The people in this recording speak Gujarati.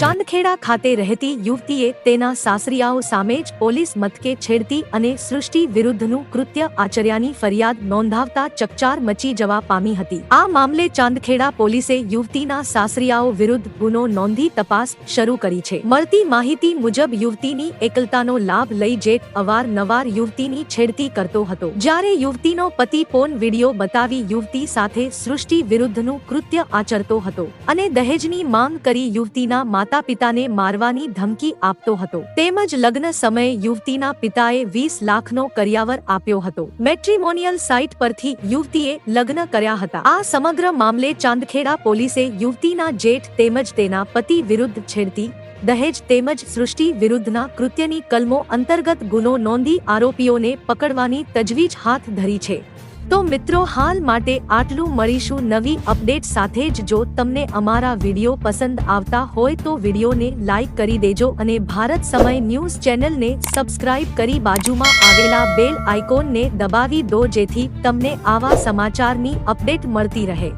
ચાંદખેડા ખાતે રહેતી યુવતીએ તેના સાસરિયાઓ સામે જ પોલીસ મથકે છેડતી અને સૃષ્ટિ વિરુદ્ધનું કૃત્ય આચર્યાની ફરિયાદ નોંધાવતા ચકચાર મચી જવા પામી હતી। આ મામલે ચાંદખેડા પોલીસે યુવતીના સાસરિયાઓ વિરુદ્ધ ગુનો નોંધી તપાસ શરૂ કરી છે। મળતી માહિતી મુજબ યુવતીની એકલતાનો લાભ લઈ જેઠ અવારનવાર યુવતીની છેડતી કરતો હતો, જ્યારે યુવતીનો પતિ પોન વિડીયો બતાવી યુવતી સાથે સૃષ્ટિ વિરુદ્ધનું કૃત્ય આચરતો હતો અને દહેજની માંગ કરી યુવતીના માતા પિતાને મારવાની ધમકી આપતો હતો, તેમજ લગ્ન સમયે યુવતીના પિતાએ 20 લાખનો કરિયાવર આપ્યો હતો। મેટ્રિમોનિયલ સાઇટ પરથી યુવતીએ લગ્ન કર્યા હતા। આ સમગ્ર મામલે ચાંદખેડા પોલીસે યુવતીના જેઠ તેમજ તેના પતિ વિરુદ્ધ છેડતી, દહેજ તેમજ સૃષ્ટિ વિરુદ્ધના કૃત્યની કલમો અંતર્ગત ગુનો નોંધી આરોપીઓને પકડવાની તજવીજ હાથ ધરી છે। તો મિત્રો, હાલ માટે આટલું। મળીશું નવી અપડેટ સાથે જ। જો તમને અમારા વિડીયો પસંદ આવતા હોય તો વિડીયોને લાઈક કરી દેજો અને ભારત સમય ન્યૂઝ ચેનલને સબસ્ક્રાઇબ કરી બાજુમાં આવેલા બેલ આઇકોનને દબાવી દો, જેથી તમને આવા સમાચારની અપડેટ મળતી રહે।